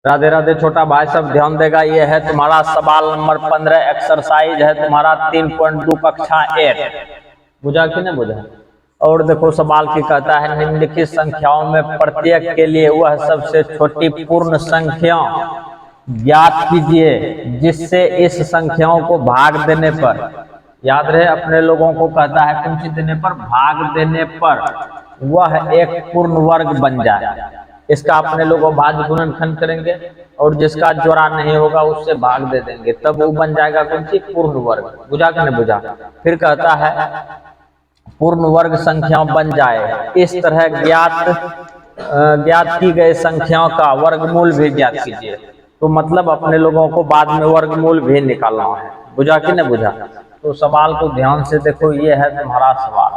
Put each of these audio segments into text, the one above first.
राधे राधे छोटा भाई सब ध्यान देगा। ये है तुम्हारा सवाल नंबर 15, एक्सरसाइज है तुम्हारा 3.2 कक्षा 8। बुझा कि नहीं बुझा? और देखो सवाल की कहता है निम्नलिखित संख्याओं में प्रत्येक के लिए वह सबसे छोटी पूर्ण संख्या ज्ञात कीजिए जिससे इस संख्याओं को भाग देने पर, याद रहे अपने लोगों को कहता है कौन सी देने पर, भाग देने पर वह एक पूर्ण वर्ग बन जाए। इसका अपने लोग भाज्य गुणनखंड करेंगे और जिसका जोड़ा नहीं होगा उससे भाग दे देंगे, तब वो बन जाएगा कौन सी, पूर्ण वर्ग। बुझा कि नहीं बुझा? फिर कहता है पूर्ण वर्ग संख्या बन जाए इस तरह ज्ञात की गई संख्याओं का वर्गमूल भी ज्ञात कीजिए। तो मतलब अपने लोगों को बाद में वर्गमूल भी निकालना है। बुझा कि नहीं बुझा? तो सवाल को ध्यान से देखो, ये है तुम्हारा सवाल।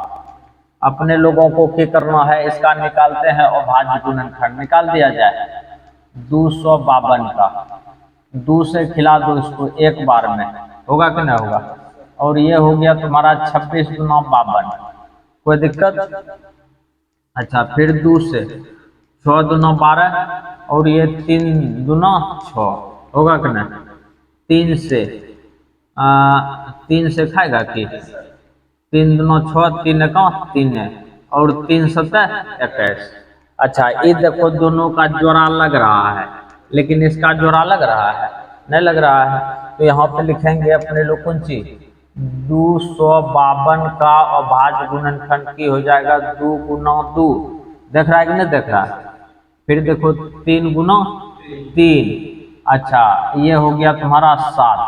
अपने लोगों को क्या करना है, इसका निकालते हैं अभाज्य गुणनखंड। निकाल दिया जाए 252 का, 2 से खिला दो इसको एक बार में, होगा कि नहीं होगा? और ये हो गया तुम्हारा 26 गुना 52, कोई दिक्कत? अच्छा, फिर 2 से 6 दूना 12 और ये 3 दूना 6, होगा कि नहीं? 3 से खाएगा कि 3 दूना 6, 3 एका 3 है और 3 सतह 21। अच्छा, ये देखो दोनों का जोड़ा लग रहा है, लेकिन इसका जोड़ा लग रहा है, नहीं लग रहा है। तो यहाँ पे लिखेंगे अपने लोग कौन सी, 252 का अभाज्य गुणनखंड की हो जाएगा 2 गुना 2। देख रहा है कि नहीं देख रहा है? फिर देखो 3 गुना 3, अच्छा ये हो गया तुम्हारा 7।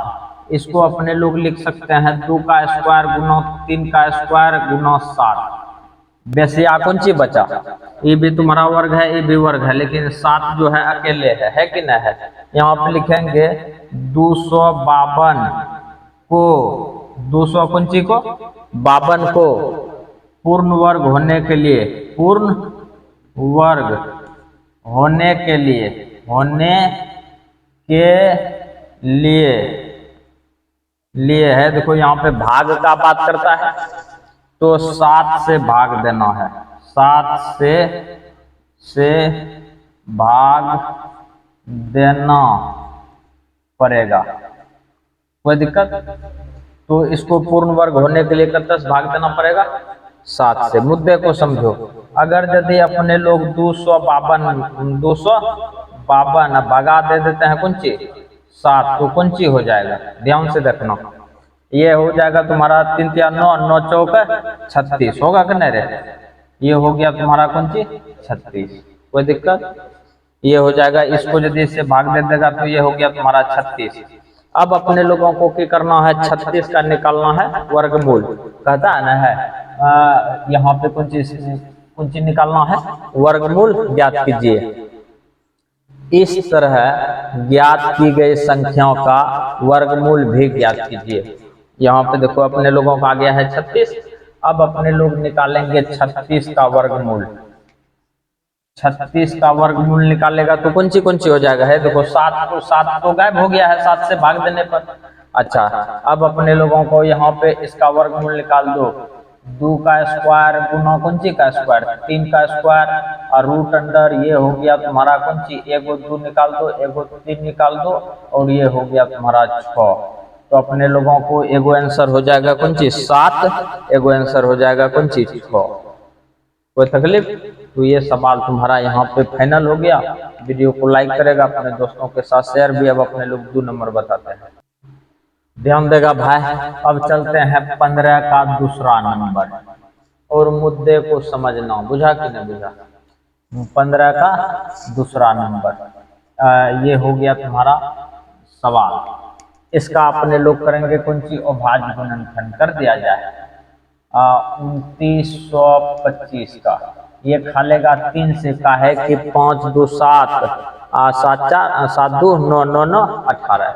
इसको अपने लोग लिख सकते हैं 2 का स्क्वायर गुना 3 का स्क्वायर गुना 7। बेसिया कौन सी बचा, ये भी तुम्हारा वर्ग है, ये भी वर्ग है, लेकिन 7 जो है अकेले है कि नहीं है? यहाँ पे लिखेंगे 252 को, 200 कौन सी को, 52 को पूर्ण वर्ग होने के लिए, पूर्ण वर्ग होने के लिए, लिए है। देखो यहाँ पे भाग का बात करता है तो 7 से भाग देना है, 7 से भाग देना पड़ेगा, कोई दिक्कत? तो इसको पूर्ण वर्ग होने के लिए कितने से भाग देना पड़ेगा, 7 से। मुद्दे को समझो, अगर यदि अपने लोग 252 भगा दे देते हैं कौन सी, 7, तो कौन सी हो जाएगा, ध्यान से देखना। ये हो जाएगा तुम्हारा 3 या 9, 9 चौक 36, होगा कि नहीं रे? ये हो गया तुम्हारा कौन सी, 36, कोई दिक्कत? ये हो जाएगा, इसको यदि इससे भाग दे देगा तो ये हो गया तुम्हारा 36। अब अपने लोगों को क्या करना है, 36 का निकालना है वर्गमूल, कहता है ना है यहाँ पे कौन चीज निकालना है, वर्गमूल ज्ञात कीजिए। इस तरह ज्ञात की गई संख्याओं का वर्गमूल भी ज्ञात कीजिए। यहाँ पे देखो अपने लोगों का आ गया है 36। अब अपने लोग निकालेंगे 36 का वर्गमूल। 36 का वर्गमूल निकालेगा तो कौन सी हो जाएगा है, देखो 7 तो गायब हो गया है 7 से भाग देने पर। अच्छा, अब अपने लोगों को यहाँ पे इसका वर्गमूल निकाल दो, 2 का स्क्वायर गुना कौन सी का स्क्वायर, 3 का स्क्वायर और रूट अंडर, ये हो गया तुम्हारा कौन सी, एगो 2 निकाल दो, एगो 3 निकाल दो और ये हो गया तुम्हारा 6। तो अपने लोगों को एगो आंसर हो जाएगा कौन सी, 7, एगो आंसर हो जाएगा कौन सी, 6। कोई तकलीफ? तो ये सवाल तुम्हारा यहाँ पे फाइनल हो गया। वीडियो को लाइक करेगा, अपने दोस्तों के साथ शेयर भी। अब अपने लोग 2 नंबर बताते हैं, ध्यान देगा भाई। अब चलते हैं 15 का दूसरा नंबर और मुद्दे को समझना, बुझा कि नहीं बुझा? 15 का दूसरा नंबर ये हो गया तुम्हारा सवाल। इसका अपने लोग करेंगे कौन सी, अभाज्य गुणनखंड कर दिया जाए 2925 का। ये खा लेगा 3 से, का है कि 5 2 7 7 4 7 2 9 9 9 18,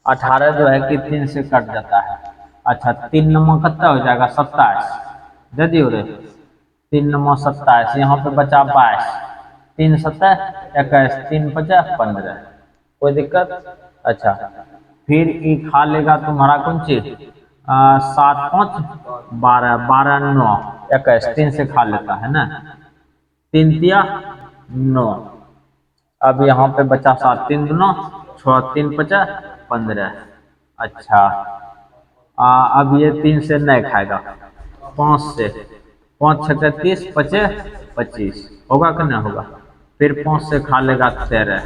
18 जो है कि 3 से कट जाता है। अच्छा, 3 नंबर कितना हो जाएगा, 27, दे दियो रे, 3 नंबर 27, यहाँ पे बचा 22, 3 सतह 21, 3 50 15, कोई दिक्कत? अच्छा, फिर ये खा लेगा तुम्हारा कौन सी, 7 5 12 12 9 21, 3 से खा लेता है ना, 3 तिया 9। अब यहाँ पे बचा 7, 3 दूना 6, 3 5 15। अच्छा अब ये 3 से नहीं खाएगा, 5 से, 5 6 30, 5 25 होगा कि नहीं होगा। फिर 5 से खा लेगा 13।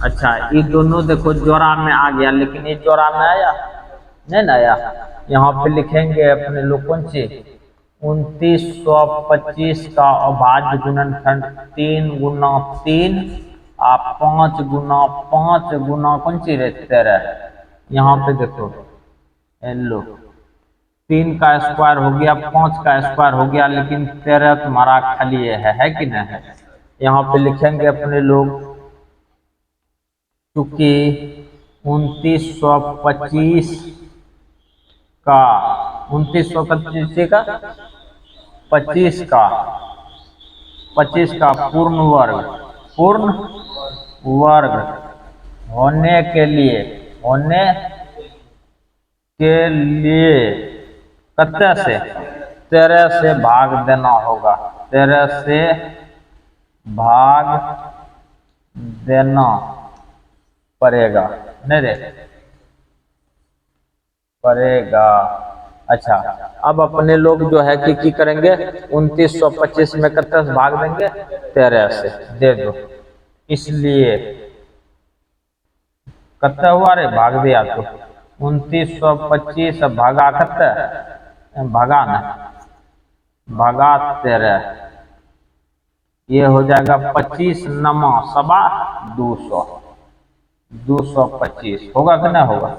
अच्छा ये दोनों देखो जोड़ा में आ गया, लेकिन ये जोड़ा में आया नहीं ना आया। यहाँ पे लिखेंगे अपने लोग कौन सी 2925 का अभाज्य गुणनखंड 3 गुना 3 आप 5 गुना 5 गुना कौन सी रे 13। यहाँ पे देखो लो 3 का स्क्वायर हो गया, 5 का स्क्वायर हो गया, लेकिन 13 तुम्हारा खाली है कि नहीं है। यहाँ पे लिखेंगे अपने लोग चूंकि 2925 का 25 का पूर्ण वर्ग होने के लिए कितने से 13 से भाग देना होगा, 13 से भाग देना पड़ेगा, नहीं रे पड़ेगा। अच्छा अब अपने लोग जो है कि करेंगे 2925 में कितने से भाग देंगे 13 से दे दो, इसलिए कितना हुआ रे भाग दिया तो 2925 भागा कितने भागा ना भागा 13, ये हो जाएगा 25 नमा सवा 225 होगा कि नहीं होगा।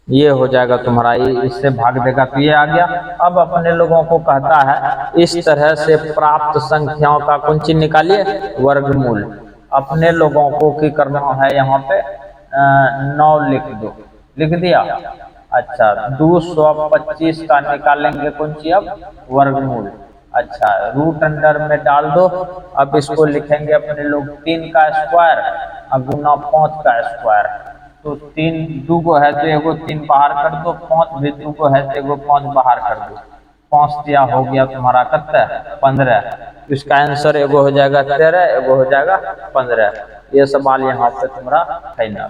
ये हो जाएगा तुम्हारा, इससे भाग देगा तो ये आ गया। अब अपने लोगों को कहता है इस तरह से प्राप्त संख्याओं का कुंची निकालिए वर्गमूल। अपने लोगों को की करना है यहाँ पे 9 लिख दो, लिख दिया। अच्छा 225 का निकालेंगे कुंची अब वर्गमूल। अच्छा रूट अंडर में डाल दो। अब इसको लिखेंगे अपने लोग 3 का स्क्वायर गुना 5 का स्क्वायर। तो 3 2 को है तो एगो 3 बाहर कर दो, 5 भी 2 को है तो एगो 5 बाहर कर दो। 5 दिया हो गया तुम्हारा कितना 15। इसका आंसर एगो हो जाएगा 13, एगो हो जाएगा 15। ये सवाल यहाँ पे तुम्हारा फाइनल।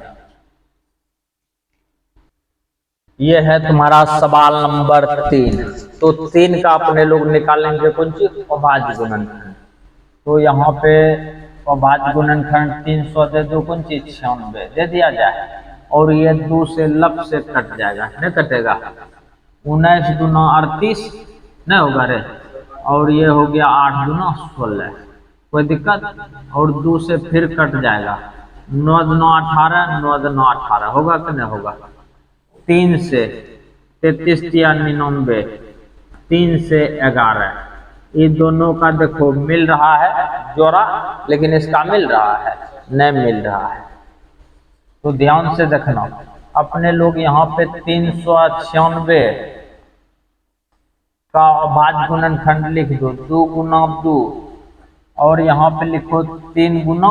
ये है तुम्हारा सवाल नंबर 3। तो 3 का अपने लोग निकालेंगे कौन सी अभाज्य गुणनखंड। तो यहाँ पे अभाज्य गुणनखंड 300 दे दो कौन सी 96 दे दिया जाए, और ये 2 से लब से कट जाएगा, नहीं कटेगा। 19 दूना 38 नहीं होगा रे, और ये हो गया 8 दूना 16, कोई दिक्कत। और 2 से फिर कट जाएगा, 9 दूना 18, 9 दूना 18 होगा कि नहीं होगा। 3 से 33 या 99, 3 से 11, ये दोनों का देखो मिल रहा है जोड़ा, लेकिन इसका मिल रहा है नहीं मिल रहा है। तो ध्यान से देखना अपने लोग यहाँ पे 396 का अभाज्य गुणनखंड लिख दो 2 गुना 2, और यहाँ पे लिखो 3 गुना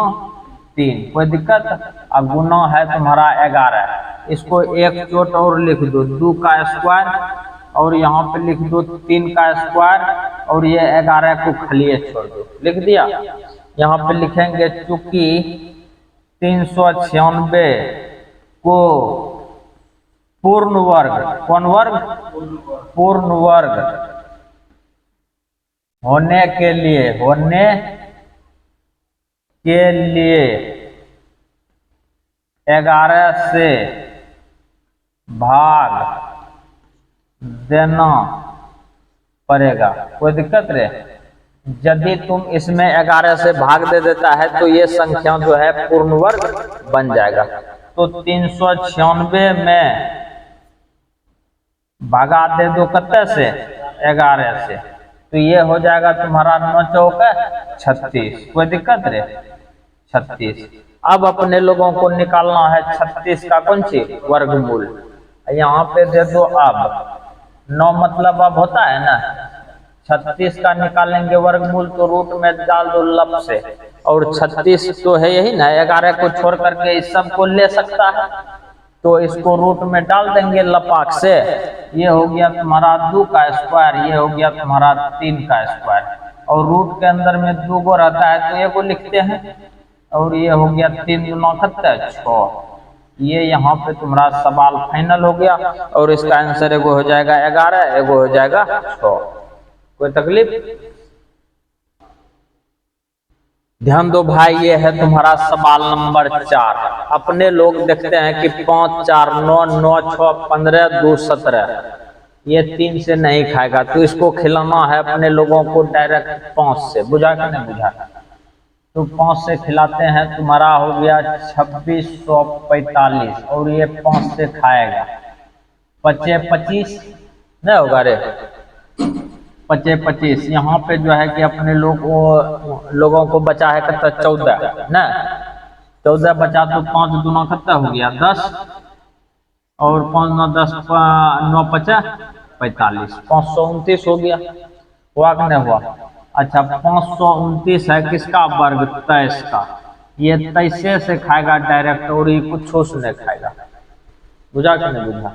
3, कोई दिक्कत। अब गुना है तुम्हारा 11, इसको एक चोट और लिख दो 2 का स्क्वायर, और यहाँ पे लिख दो 3 का स्क्वायर, और ये 11 को खाली छोड़ दो, लिख दिया। यहाँ पे लिखेंगे चूंकि 396 को पूर्ण वर्ग, कौन वर्ग पूर्ण वर्ग होने के लिए 11 से भाग देना पड़ेगा, कोई दिक्कत रे। यदि तुम इसमें 11 से भाग दे देता है तो ये संख्या जो है पूर्ण वर्ग बन जाएगा। तो 396 में भागा दे दो कितने से 11 से, तो ये हो जाएगा तुम्हारा 9 चौक 36, कोई दिक्कत रे 36। अब अपने लोगों को निकालना है 36 का कौन सी वर्गमूल। यहाँ पे दे दो अब 9 मतलब अब होता है ना 36 का निकालेंगे वर्गमूल, तो रूट में डाल दो लब से, और 36 तो है यही ना 11 को छोड़ करके इस सब को ले सकता है, तो इसको रूट में डाल देंगे लपाक से। ये हो गया तुम्हारा 2 का स्क्वायर, ये हो गया तुम्हारा 3 का स्क्वायर, और रूट के अंदर में 2 गो रहता है तो 1 गो लिखते हैं, और ये हो गया 3×9 ये यहाँ पे तुम्हारा सवाल फाइनल हो गया। और इसका आंसर एगो हो जाएगा 11, एगो हो जाएगा 6। कोई तकलीफ? ध्यान दो भाई, ये है तुम्हारा सवाल नंबर 4। अपने लोग देखते हैं कि 5, 4, 9, 9, 6, 15, 2, 17 ये 3 से नहीं खाएगा, तो इसको खिलाना है अपने लोगों को डायरेक्ट 5 से। बुझा कि नहीं बुझा? तो 5 से खिलाते हैं, तुम्हारा हो गया 2645 और ये 5 से खाएगा 25 नहीं होगा रे, 25। यहाँ पे जो है कि अपने लोगों को बचा है कितना? 14 ना, 14 बचा तो 5 दूना कितना हो गया? 10 और 5 9 10 9 50 45, 529 हो गया। हुआ कि नहीं हुआ? अच्छा, 529 है किसका वर्ग? 23 का। ये 23 से खाएगा डायरेक्ट और ये कुछ नहीं खाएगा। बुझा कि नहीं बुझा?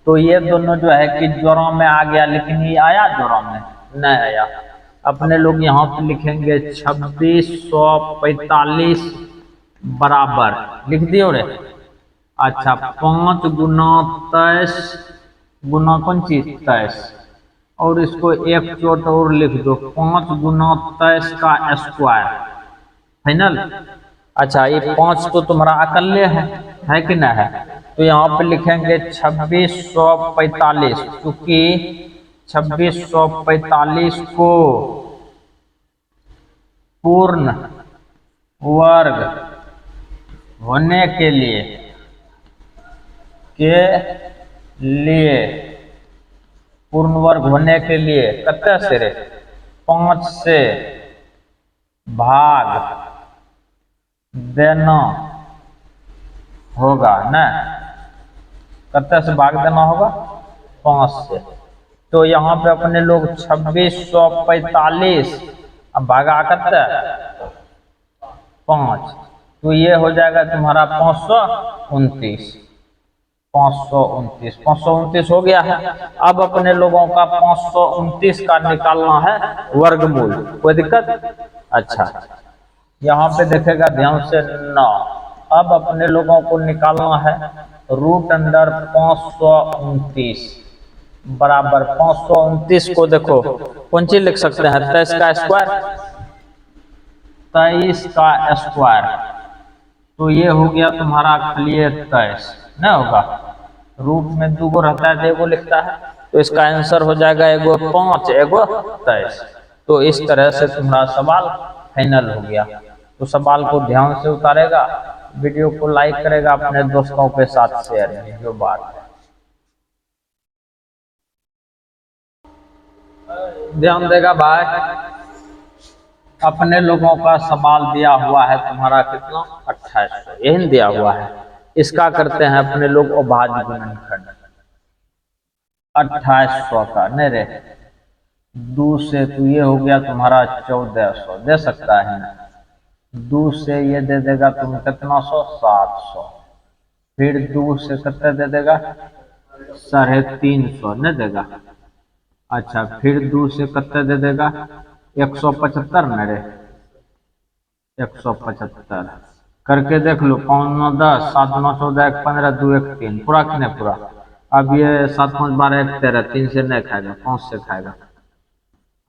तो ये दोनों जो है कि जोड़ा में आ गया, लेकिन ये आया जोड़ा में नहीं आया। अपने लोग यहाँ पे लिखेंगे 2645 बराबर, लिख दियो रे। अच्छा, 5 गुना 23 गुना कौन चीज? 23। और इसको एक चोट और लिख दो, 5 गुना 23 का स्क्वायर फाइनल। अच्छा, ये 5 तो तुम्हारा अकल्ले है कि नहीं है? तो यहाँ पे लिखेंगे 2645, क्योंकि 2645 को पूर्ण वर्ग होने के लिए पूर्ण वर्ग होने के लिए कितने से रे? 5 से भाग देना होगा ना। कितने से भाग देना होगा? 5 से। तो यहाँ पे अपने लोग 2645 अब भागा कितने? 5, तो ये हो जाएगा तुम्हारा 529। 529 हो गया है। अब अपने लोगों का 529 का निकालना है वर्गमूल। कोई दिक्कत? अच्छा, यहाँ पे देखेगा ध्यान से 9। अब अपने लोगों को निकालना है √529 बराबर 529 को देखो कौन चीज लिख सकते हैं? 23 का स्क्वायर, 23 का स्क्वायर। तो ये हो गया तुम्हारा खाली 23 नहीं होगा। रूट में 2 गो रहता है, एगो लिखता है, तो इसका आंसर हो जाएगा एगो 5, एगो 23। तो इस तरह से तुम्हारा सवाल फाइनल हो गया। तो सवाल को ध्यान से उतारेगा, वीडियो को लाइक करेगा, अपने दोस्तों के साथ शेयर, जो बात है ध्यान देगा भाई। अपने लोगों का सवाल दिया हुआ है तुम्हारा कितना? 2800 यही दिया हुआ है। इसका करते हैं अपने लोग अभाज्य गुणनखंड। 2800 का नहीं रे, 2 से तो ये हो गया तुम्हारा 1400 दे सकता है ना। 2 से ये दे देगा तुम कितना? 700। फिर 2 से कितना दे देगा? 350 नहीं देगा। अच्छा, फिर 2 से कितना दे देगा? 175 न रे, 175 करके देख लो। 5 9 10, 7 9 14, 1 15, 2 1 3, पूरा कि नहीं पूरा? अब ये 7 5 12 1 13, 3 से नहीं खाएगा, 5 से खाएगा।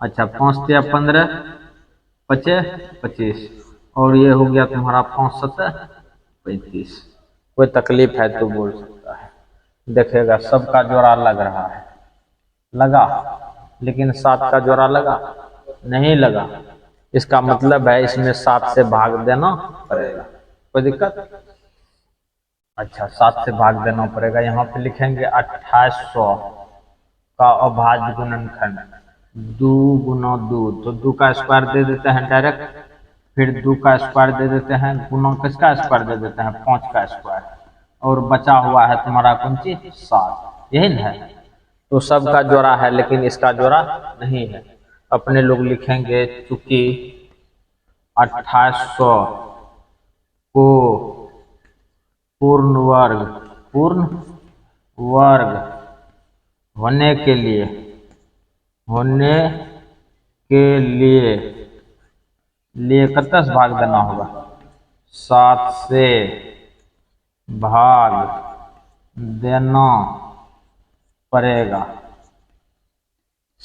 अच्छा, 5 3 15, 25, और ये हो गया तुम्हारा 5 7 35। कोई तकलीफ है तो बोल सकता है। देखेगा सबका जोड़ा लग रहा है, लगा, लेकिन 7 का जोड़ा लगा नहीं लगा। इसका मतलब है इसमें 7 से भाग देना पड़ेगा। कोई दिक्कत? अच्छा, 7 से भाग देना पड़ेगा। यहाँ पे लिखेंगे 2800 का अभाज्य गुणनखंड 2 गुना 2, तो 2 का स्क्वायर दे देते हैं डायरेक्ट, फिर 2 का स्क्वायर दे देते हैं, गुना किसका स्क्वायर दे देते हैं? 5 का स्क्वायर, और बचा हुआ है तुम्हारा कौन चीज? 7, यही ना है। तो सबका जोड़ा है, लेकिन इसका जोड़ा नहीं है। अपने लोग लिखेंगे चूंकि 2800 को पूर्ण वर्ग होने के लिए कितना से भाग देना होगा? 7 से भाग देना पड़ेगा।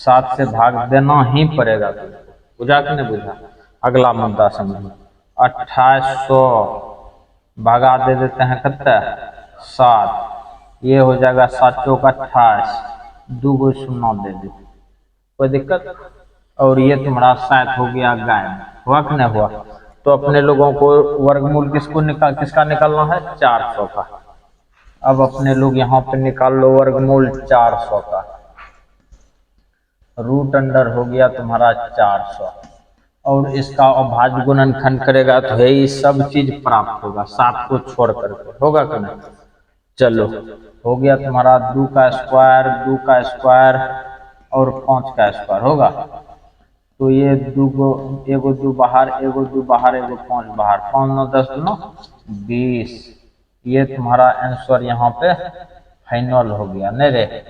7 से भाग देना ही पड़ेगा तुमको। बुझा कि नहीं बुझा? अगला मुद्दा समझो। 2800 भगा दे देते हैं कितना? 7। ये हो जाएगा 7 चौक 28, 2 गो शून्य दे देते, कोई दिक्कत? और ये तुम्हारा 7 हो गया गायब। हुआ कि नहीं हुआ? तो अपने लोगों को वर्गमूल किसका निकालना है? 400 का। अब अपने लोग यहाँ पे निकाल लो वर्गमूल 400 का। रूट अंडर हो गया तुम्हारा 400, और इसका अभाज्य गुणनखंड करेगा तो यही सब चीज प्राप्त होगा 7 को छोड़ करके। होगा कि नहीं? चलो, हो गया तुम्हारा 2 का स्क्वायर, 2 का स्क्वायर और 5 का स्क्वायर होगा। तो ये 2 गो, एगो 2 बाहर, एगो 2 बाहर, एगो 5 बाहर, 5 9 10 2 20। ये तुम्हारा आंसर यहाँ पे फाइनल हो गया। नहीं रे,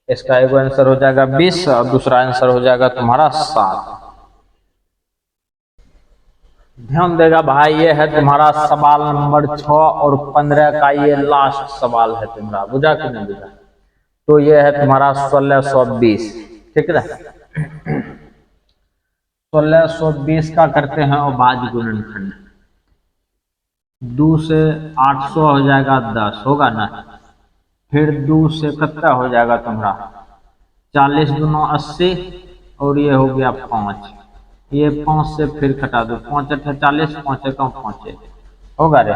इसका एगो आंसर हो जाएगा 20 और दूसरा आंसर हो जाएगा तुम्हारा 7। ध्यान देगा भाई, ये है तुम्हारा सवाल नंबर 6 और 15 का ये लास्ट सवाल है तुम्हारा। बुझा कि नहीं बुझा? तो ये है तुम्हारा 1620। ठीक है, 1620 का करते हैं अभाज्य गुणनखंड। 2 से 800 हो जाएगा 10, होगा ना? फिर 2 से कितना हो जाएगा तुम्हारा? 40 दूना 80, और ये हो गया 5। ये 5 से फिर घटा दो, 5 8 40, 5 1 5 होगा रे।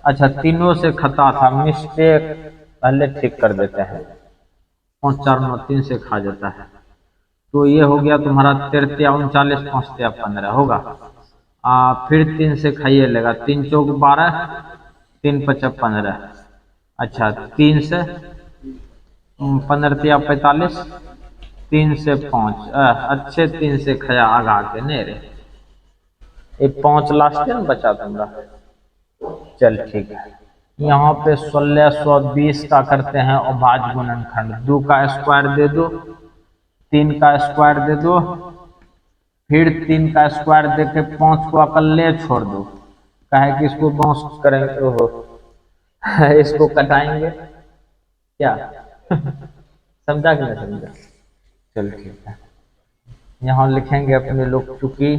अच्छा, तीनों से खता था, मिस्टेक, पहले ठीक कर देते हैं। 5 4 9 3 से खा जाता है। तो ये हो गया तुम्हारा 13 39, 5 15 होगा। फिर 3 से खाइए लेगा, 3 चौक 12, 3 5 15। अच्छा, 3 से 15 45, 3 से 5 अच्छे 3 से खया आगा के नहीं रे। ये 5 लास्ट में बचा तुम्हारा। चल ठीक है, यहाँ पे 1620 का करते हैं अभाज्य गुणनखंड। 2 का स्क्वायर दे दो, 3 का स्क्वायर दे दो, फिर 3 का स्क्वायर दे के 5 को अकल्ले छोड़ दो। कहे कि इसको बाउंस करेंगे, हो इसको कटाएंगे क्या? समझा कि नहीं समझा? चल ठीक है, यहाँ लिखेंगे अपने लोग, चूंकि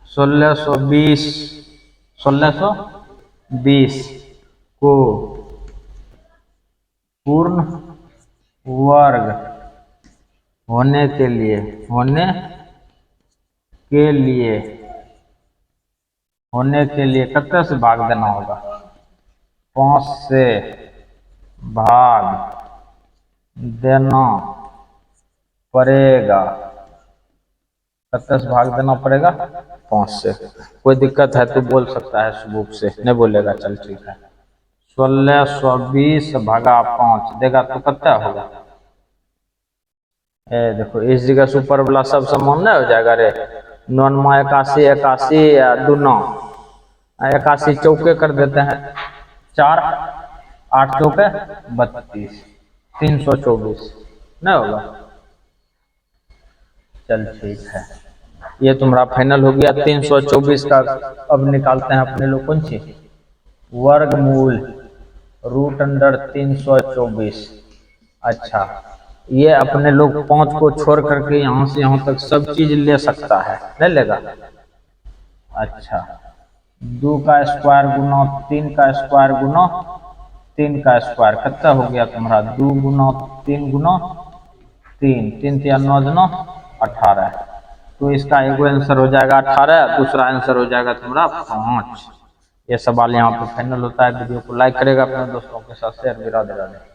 1620 को पूर्ण वर्ग होने के लिए कितने से भाग देना होगा? 5 से भाग देना पड़ेगा। कितने से भाग देना पड़ेगा? 5 से। कोई दिक्कत है तो बोल सकता है सबूत से, नहीं बोलेगा चल ठीक है। 1620 भागा 5 देगा तो कितना होगा? देखो, इस जगह से ऊपर वाला सब समान नहीं हो जाएगा रे। 9 81 81 या 2 9 81 चौके कर देते हैं, 4 8 चौके 32, 324 नहीं होगा? चल ठीक है, ये तुम्हारा फाइनल हो गया 324 का। अब निकालते हैं अपने लोग कौन सी? वर्गमूल रूट अंडर 324। अच्छा, ये अपने लोग 5 को छोड़ करके यहाँ से यहाँ तक सब चीज ले सकता है, नहीं लेगा? अच्छा, 2 का स्क्वायर गुना 3 का स्क्वायर गुना 3 का स्क्वायर कितना हो गया तुम्हारा? 2 गुना 3 गुना 3, 3 3 9 9 18। तो इसका एगो आंसर हो जाएगा 18, दूसरा आंसर हो जाएगा तुम्हारा 5। ये सवाल यहाँ पे फाइनल होता है। वीडियो को लाइक करेगा, अपने दोस्तों के साथ शेयर भी दे।